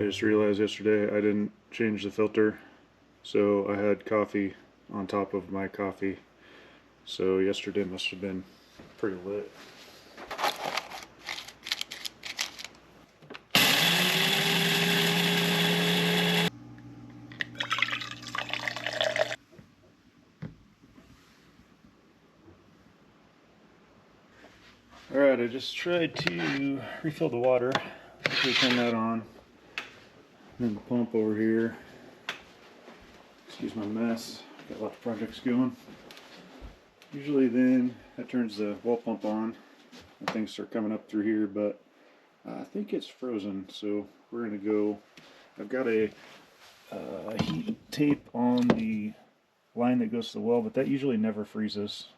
I just realized yesterday I didn't change the filter, so I had coffee on top of my coffee. So yesterday must have been pretty lit. Alright, I just tried to refill the water. Quickly turn that on. And then the pump over here. Excuse my mess. Got lots of projects going. Usually then that turns the wall pump on and things start coming up through here, but I think it's frozen, so we're gonna go. I've got a heat tape on the line that goes to the well, but that usually never freezes.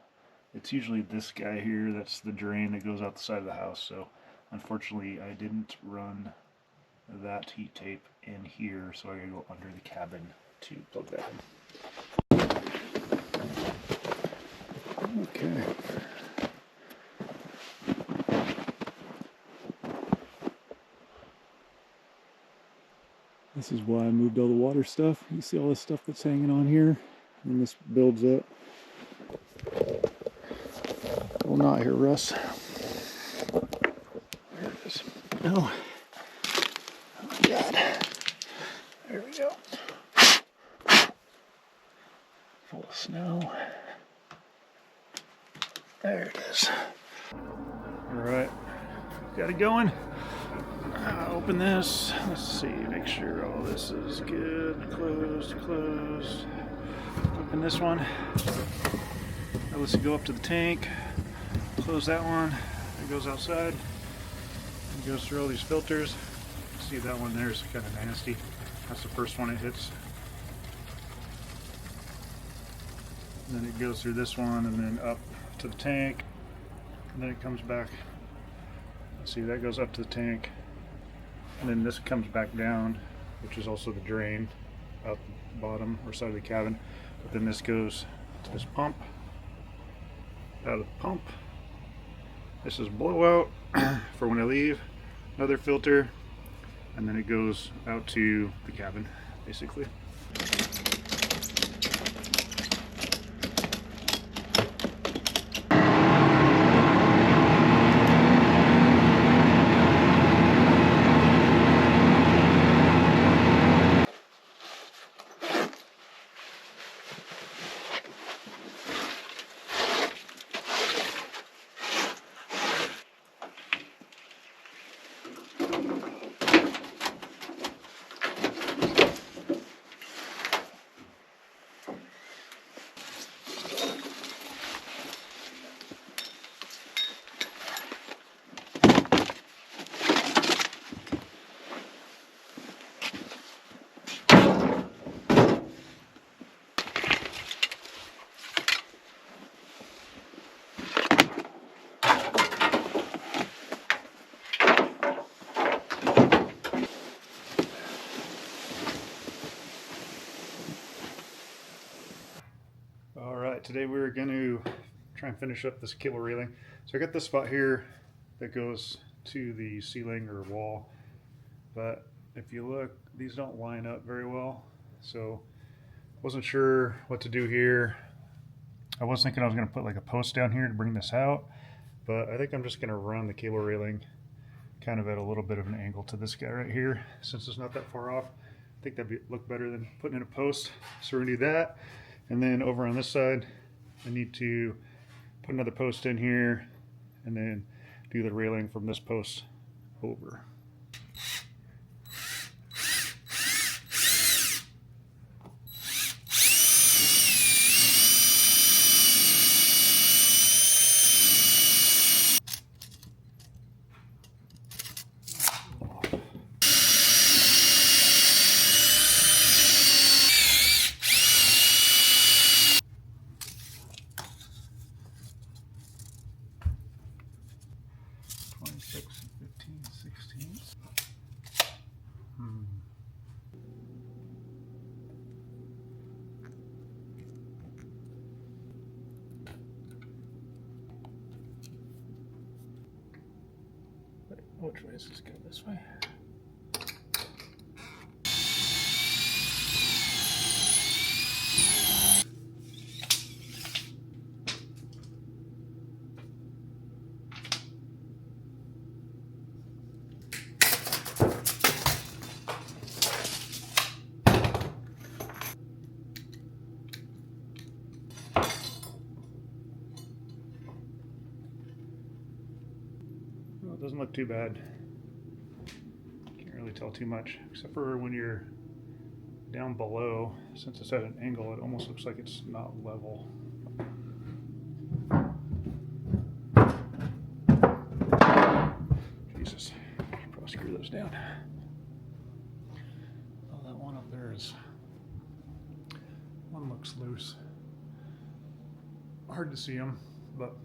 It's usually this guy here, that's the drain that goes out the side of the house. So unfortunately I didn't run that heat tape in here, so I gotta go under the cabin to plug that in. Okay. This is why I moved all the water stuff. You see all this stuff that's hanging on here, and this builds up. Oh, not here, Russ. There it is. Oh. Oh my God. There we go. Full of snow. There it is. Alright. Got it going. Open this. Let's see. Make sure all this is good. Closed. Closed. Open this one. That lets it go up to the tank. Close that one. It goes outside. It goes through all these filters. See, that one there is kind of nasty. That's the first one it hits. And then it goes through this one and then up to the tank. And then it comes back. See, that goes up to the tank. And then this comes back down, which is also the drain out the bottom or side of the cabin. But then this goes to this pump. Out of the pump. This is blowout for when I leave. Another filter. And then it goes out to the cabin, basically. Today we're going to try and finish up this cable railing. So I got this spot here that goes to the ceiling or wall, but if you look, these don't line up very well. So wasn't sure what to do here. I was thinking I was going to put like a post down here to bring this out, but I think I'm just going to run the cable railing kind of at a little bit of an angle to this guy right here, since it's not that far off. I think that'd look better than putting in a post. So we're going to do that. And then over on this side, I need to put another post in here and then do the railing from this post over. Which way is this go? This way? it doesn't look too bad. Can't really tell too much, except for when you're down below. Since it's at an angle, it almost looks like it's not level. Jesus, should probably screw those down. Oh, that one up there is, one looks loose. Hard to see them, but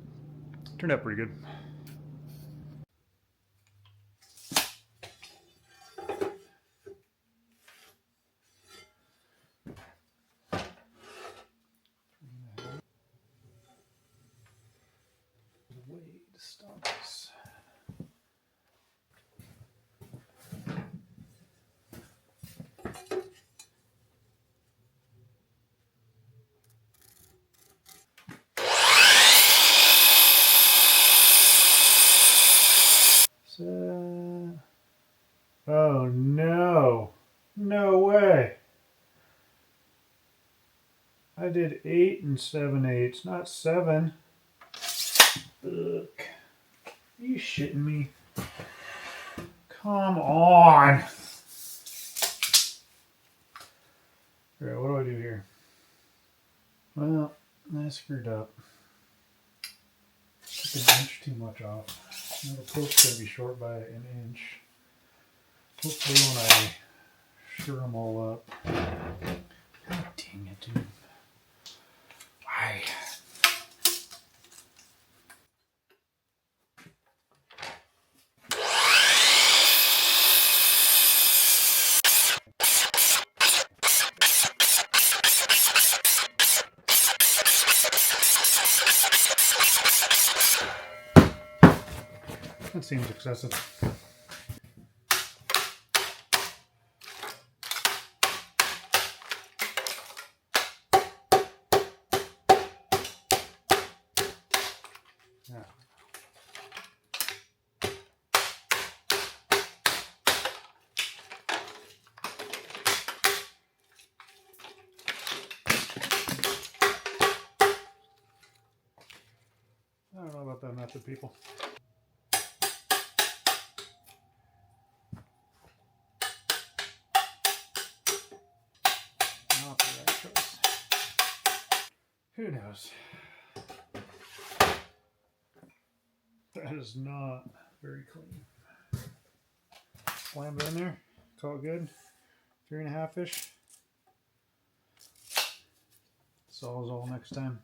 turned out pretty good. Way to stop this. Oh no, no way. I did 8 7/8, not 7. Look, are you shitting me? Come on. Alright, what do I do here? Well, I screwed up. Took an inch too much off. Now the poke's going to be short by an inch. Hopefully when I sure them all up. God dang it, dude. Why? That seems excessive. Yeah. I don't know about that method, people. Not the right choice. Who knows? That is not very clean. Slam it in there. It's all good. 3.5-ish. Sawzall next time.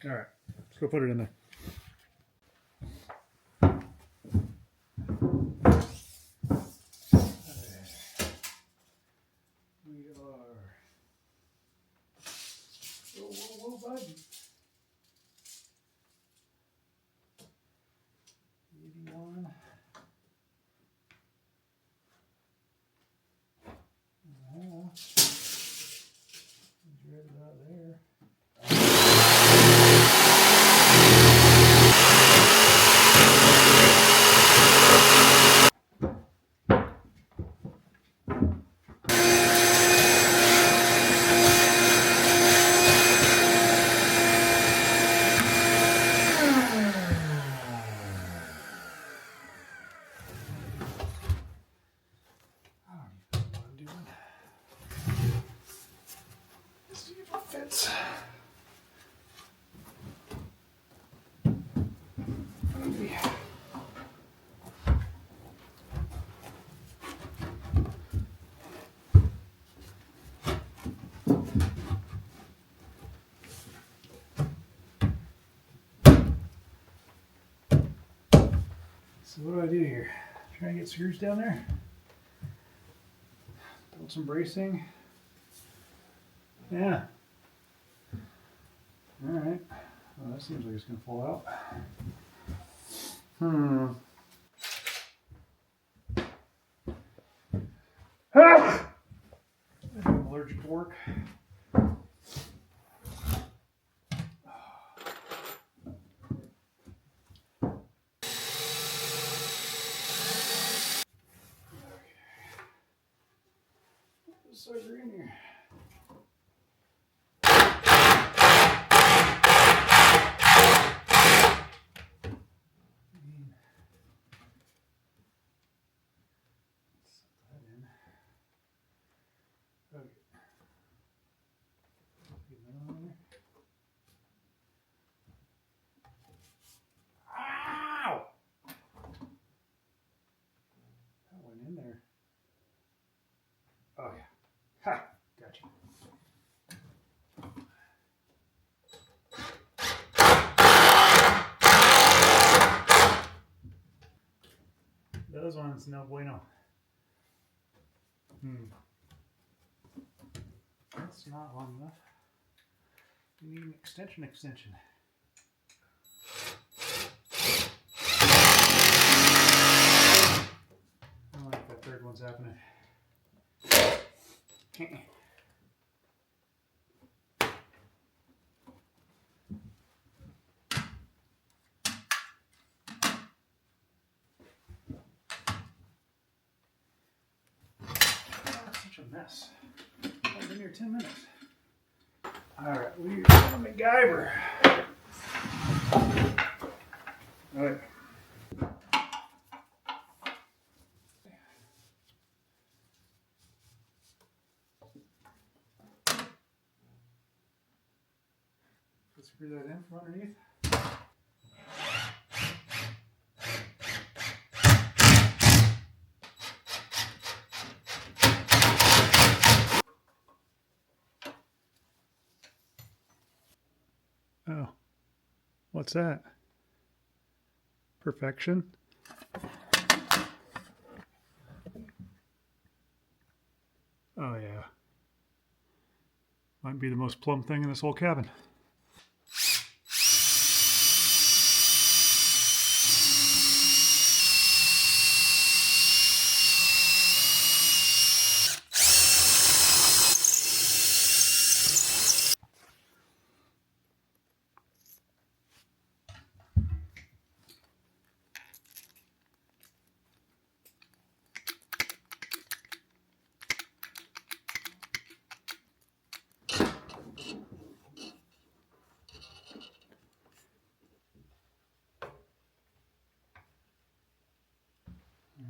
Alright, let's go put it in there. We are. Whoa, whoa, whoa, bud. 81. Right about there. Fits. So what do I do here? Try and get screws down there. Build some bracing. Yeah. Alright. Well, that seems like it's going to fall out. Ah! I'm allergic to work. Sucker in here. Those ones, no bueno. That's not long enough. We need an extension. I don't like that third one's happening. Such a mess. I've been here 10 minutes. Alright, we're on MacGyver. Alright. Let's screw that in from underneath. Oh, what's that? Perfection? Oh yeah. Might be the most plumb thing in this whole cabin.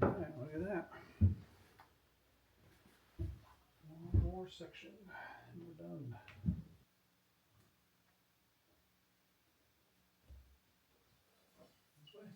Alright, look at that. One more section and we're done. This way.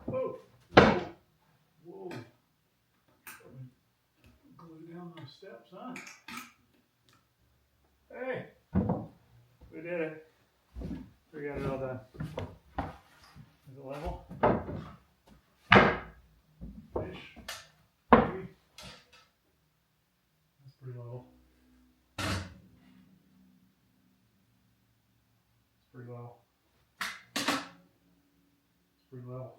Whoa! Whoa! Glue down those steps, huh? Hey! We did it. We got it all done. Is it level? Fish? Maybe? That's pretty level. It's pretty low. It's pretty low.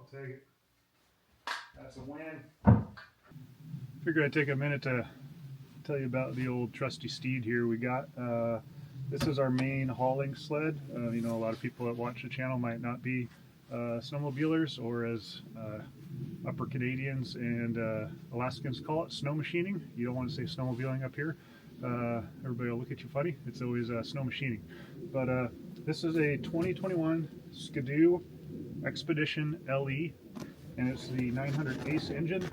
I'll take it. That's a win. Figured I'd take a minute to tell you about the old trusty steed here we got. This is our main hauling sled. You know, a lot of people that watch the channel might not be snowmobilers, or as upper Canadians and Alaskans call it, snow machining. You don't want to say snowmobiling up here. Everybody will look at you funny. It's always snow machining. But this is a 2021 Skidoo Expedition LE, and it's the 900 ACE engine.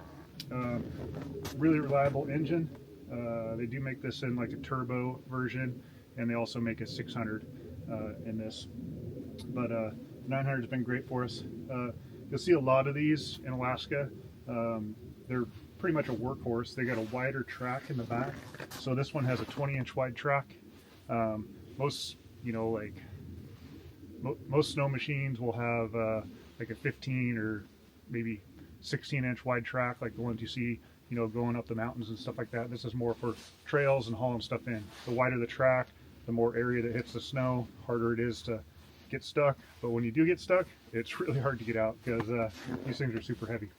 Really reliable engine. They do make this in like a turbo version, and they also make a 600 in this. But 900 has been great for us. You'll see a lot of these in Alaska. They're pretty much a workhorse. They got a wider track in the back. So this one has a 20-inch wide track. Most, you know, like most snow machines will have like a 15 or maybe 16-inch wide track, like the ones you see, you know, going up the mountains and stuff like that. This is more for trails and hauling stuff in. The wider the track, the more area that hits the snow, harder it is to get stuck. But when you do get stuck, it's really hard to get out because these things are super heavy.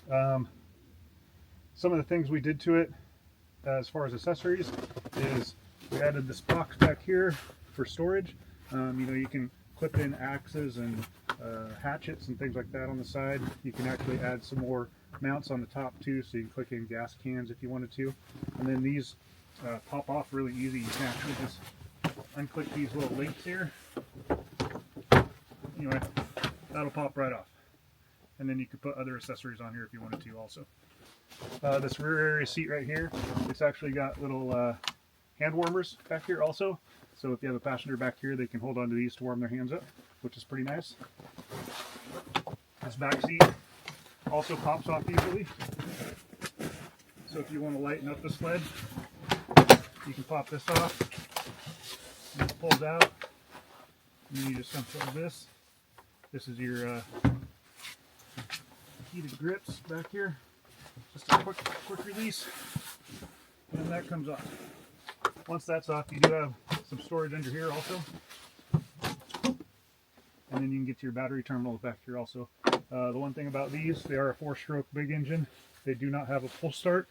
Some of the things we did to it as far as accessories is we added this box back here for storage. You know, you can clip in axes and hatchets and things like that on the side. You can actually add some more mounts on the top too, so you can click in gas cans if you wanted to. And then these pop off really easy. You can actually just unclick these little links here. Anyway, that'll pop right off. And then you could put other accessories on here if you wanted to also. This rear area seat right here, it's actually got little hand warmers back here also. So if you have a passenger back here, they can hold on to these to warm their hands up, which is pretty nice. This back seat also pops off easily. So if you want to lighten up the sled, you can pop this off. And it pulls out. And then you just unplug this. This is your heated grips back here. Just a quick release. And that comes off. Once that's off, you do have some storage under here also. And then you can get to your battery terminals back here also. The one thing about these, they are a 4-stroke big engine. They do not have a pull start,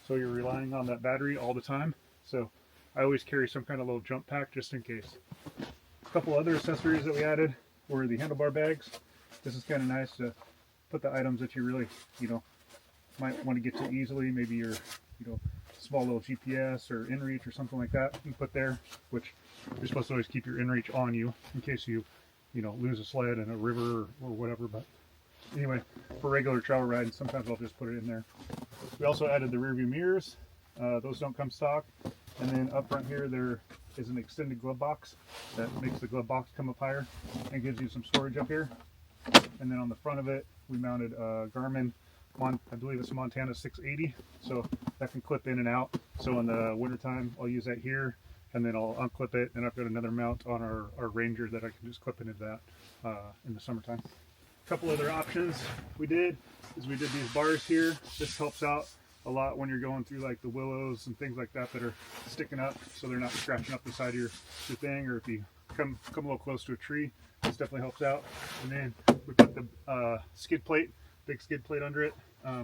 so you're relying on that battery all the time. So I always carry some kind of little jump pack just in case. A couple other accessories that we added were the handlebar bags. This is kind of nice to put the items that you really, might want to get to easily. Maybe your, small little GPS or inReach or something like that you can put there, which you're supposed to always keep your inReach on you in case you, lose a sled in a river or whatever. But anyway, for regular travel rides, sometimes I'll just put it in there. We also added the rear view mirrors. Those don't come stock. And then up front here, there is an extended glove box that makes the glove box come up higher and gives you some storage up here. And then on the front of it, we mounted a Garmin, I believe it's a Montana 680, so that can clip in and out. So in the wintertime, I'll use that here, and then I'll unclip it, and I've got another mount on our Ranger that I can just clip into that in the summertime. A couple other options we did is we did these bars here. This helps out a lot when you're going through like the willows and things like that that are sticking up, so they're not scratching up the side of your thing, or if you come a little close to a tree, this definitely helps out. And then we put the skid plate, big skid plate under it,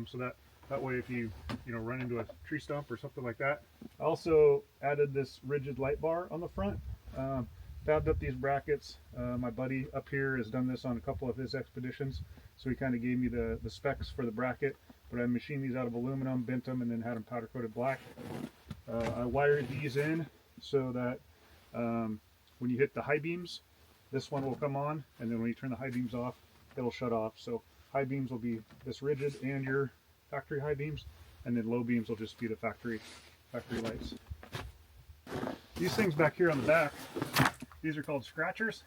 so that way if you run into a tree stump or something like that. I also added this rigid light bar on the front. Fabbed up these brackets. My buddy up here has done this on a couple of his expeditions, so he kind of gave me the specs for the bracket, but I machined these out of aluminum, bent them, and then had them powder coated black. I wired these in so that when you hit the high beams, this one will come on, and then when you turn the high beams off, it'll shut off. So high beams will be this rigid and your factory high beams, and then low beams will just be the factory lights. These things back here on the back, these are called scratchers.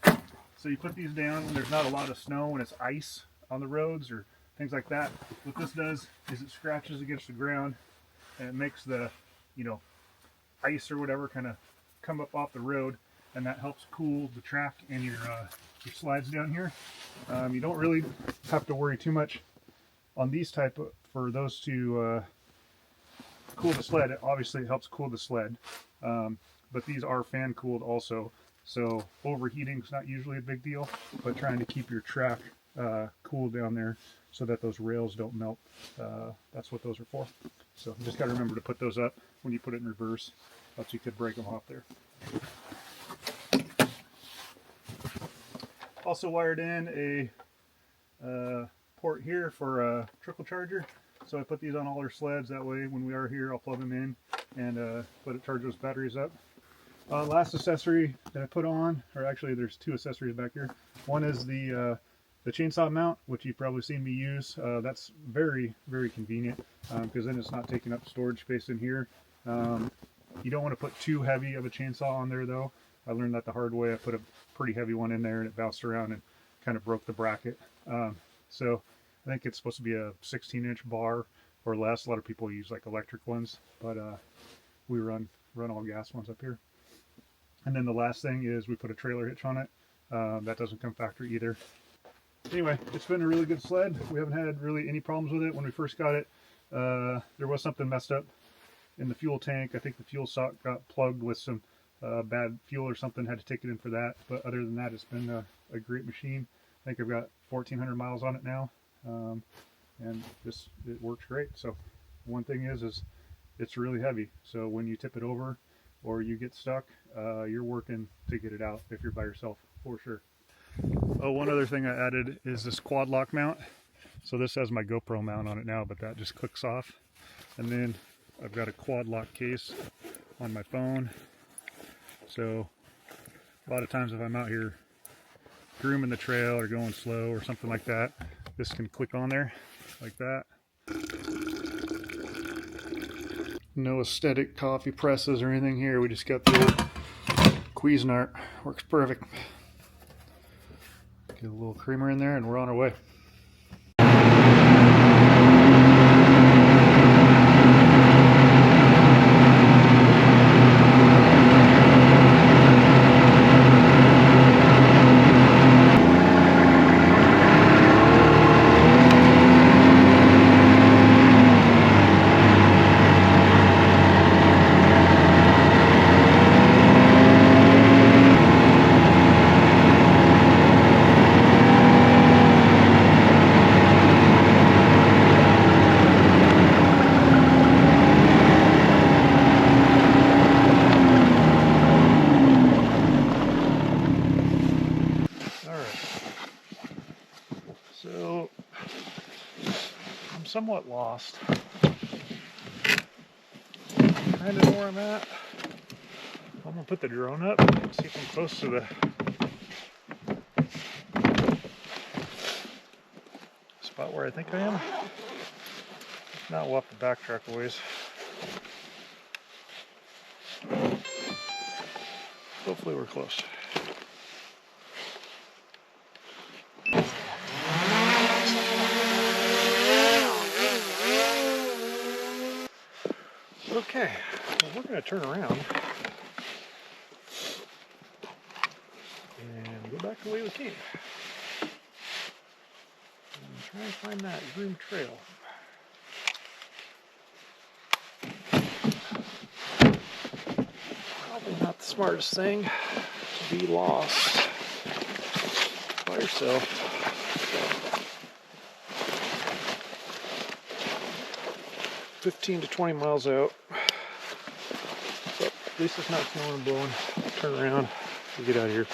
So you put these down when there's not a lot of snow and it's ice on the roads or things like that. What this does is it scratches against the ground and it makes the ice or whatever kind of come up off the road, and that helps cool the track and your slides down here. You don't really have to worry too much on these for those to cool the sled. Obviously it helps cool the sled, but these are fan cooled also, so overheating is not usually a big deal, but trying to keep your track cool down there so that those rails don't melt, that's what those are for. So you just got to remember to put those up when you put it in reverse, else you could break them off there. Also wired in a port here for a trickle charger. So I put these on all our sleds, that way when we are here I'll plug them in and let it charge those batteries up. Last accessory that I put on, or actually there's two accessories back here. One is the chainsaw mount, which you've probably seen me use. That's very, very convenient because then it's not taking up storage space in here. You don't want to put too heavy of a chainsaw on there though. I learned that the hard way. I put a pretty heavy one in there and it bounced around and kind of broke the bracket. So I think it's supposed to be a 16-inch bar or less. A lot of people use like electric ones, but we run all gas ones up here. And then the last thing is we put a trailer hitch on it. That doesn't come factory either. Anyway, it's been a really good sled. We haven't had really any problems with it. When we first got it, there was something messed up in the fuel tank. I think the fuel sock got plugged with some bad fuel or something, had to take it in for that. But other than that, it's been a great machine. I think I've got 1,400 miles on it now, and it works great. So one thing is it's really heavy. So when you tip it over or you get stuck, you're working to get it out if you're by yourself, for sure. Oh, one other thing I added is this quad lock mount. So this has my GoPro mount on it now, but that just clicks off. And then I've got a quad lock case on my phone. So A lot of times if I'm out here grooming the trail or going slow or something like that, this can click on there like that. No aesthetic coffee presses or anything here. We just got the old Cuisinart. Works perfect. Get a little creamer in there and we're on our way. So, I'm somewhat lost. Kind of know where I'm at. I'm gonna put the drone up and see if I'm close to the spot where I think I am. If not, we'll have to backtrack a ways. Hopefully we're close. Okay, well, we're going to turn around and go back the way we came and try and find that groomed trail. Probably not the smartest thing to be lost by yourself. "15 to 20 miles out. But at least it's not snowing and blowing. Turn around and get out of here.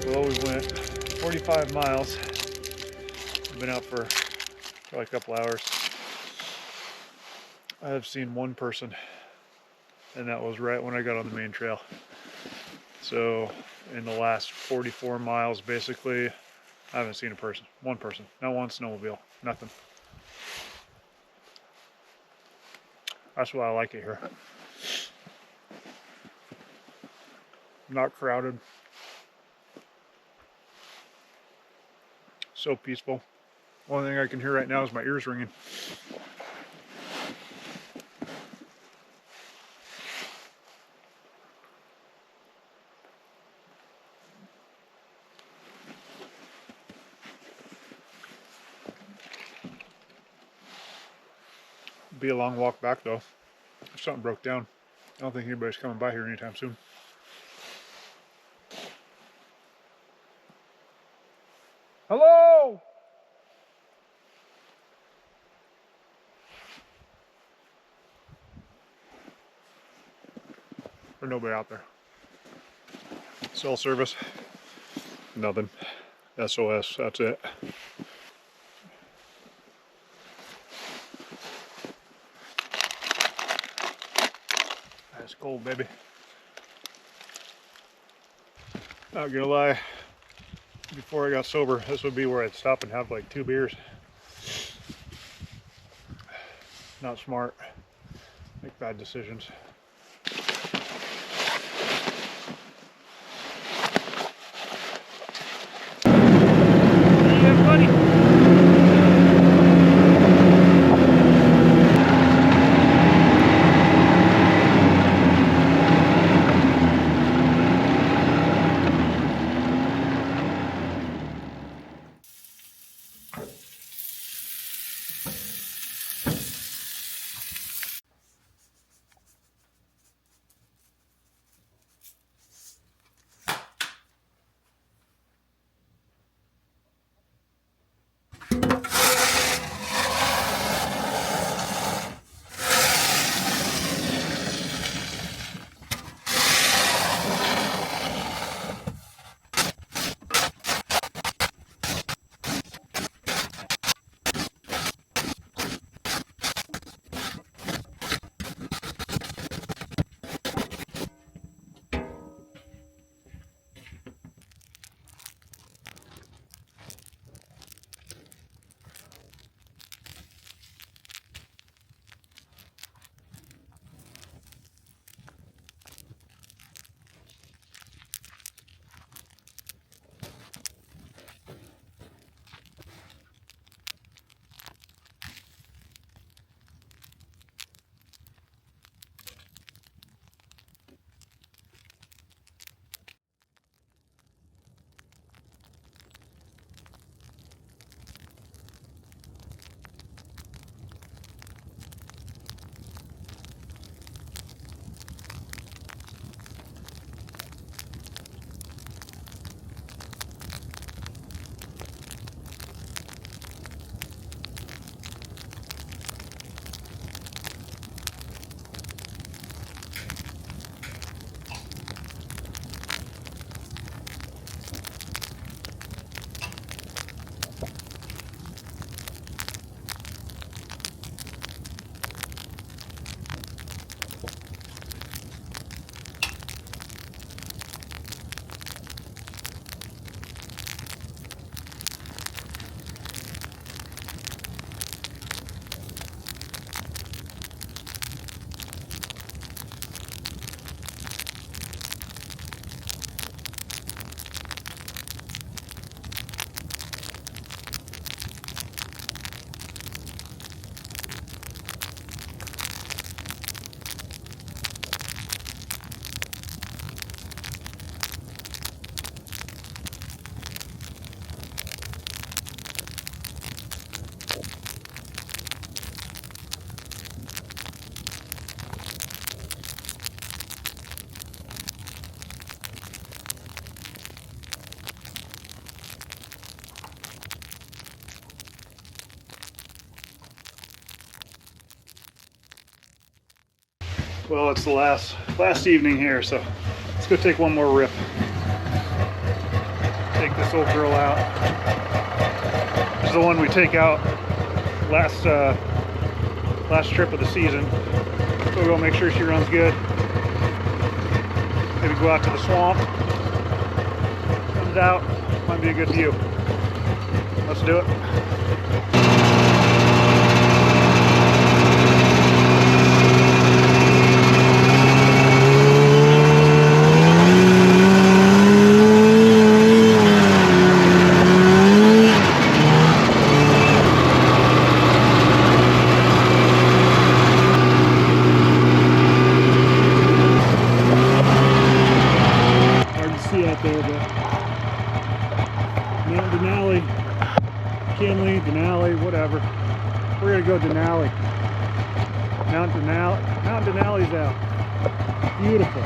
Well, we went 45 miles. We've been out for probably a couple hours. I have seen one person, and that was right when I got on the main trail. So in the last 44 miles, basically, I haven't seen a person. One person. Not one snowmobile. Nothing. That's why I like it here. Not crowded. So peaceful. Only thing I can hear right now is my ears ringing. Be a long walk back though. If something broke down, I don't think anybody's coming by here anytime soon. Hello! There's nobody out there. Cell service, nothing. SOS, that's it. Ice cold, baby. Not gonna lie, before I got sober, this would be where I'd stop and have like 2 beers. Not smart. Make bad decisions. Yeah, buddy. Well, it's the last evening here, so let's go take one more rip. Take this old girl out. This is the one we take out last trip of the season. So we'll go make sure she runs good. Maybe go out to the swamp. Comes out, might be a good view. Let's do it. Whatever. We're gonna go Denali. Mount Denali's out. Beautiful.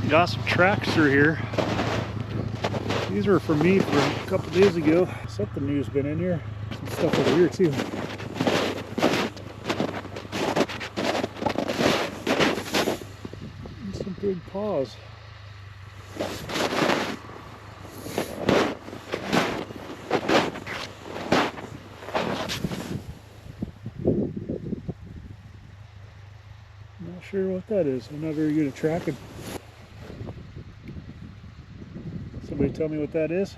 Got some tracks through here. These were for me for a couple days ago. Something new's been in here. Some stuff over here too. And some big paws. Not sure what that is. I'm not very good at tracking. Somebody tell me what that is?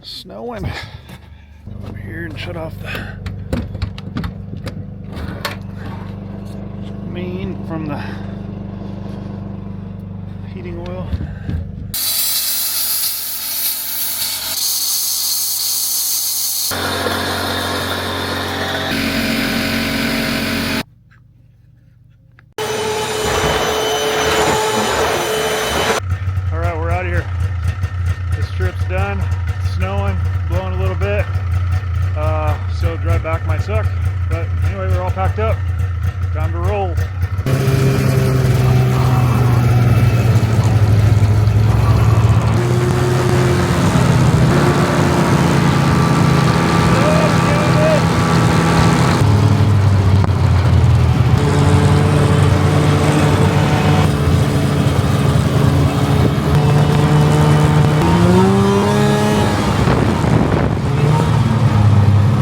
Snowing. Go over here and shut off the main from the heating oil. All right, we're out of here. This trip's done. It's snowing, blowing a little bit. So drive back might suck, but anyway, we're all packed up. Time to roll.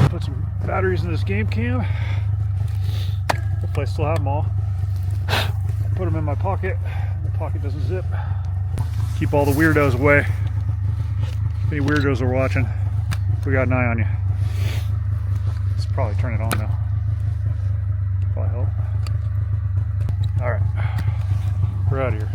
Put some batteries in this game cam. I still have them all. Put them in my pocket. The pocket doesn't zip. Keep all the weirdos away. If any weirdos are watching, we got an eye on you. Let's probably turn it on now. Probably help. All right, we're out of here.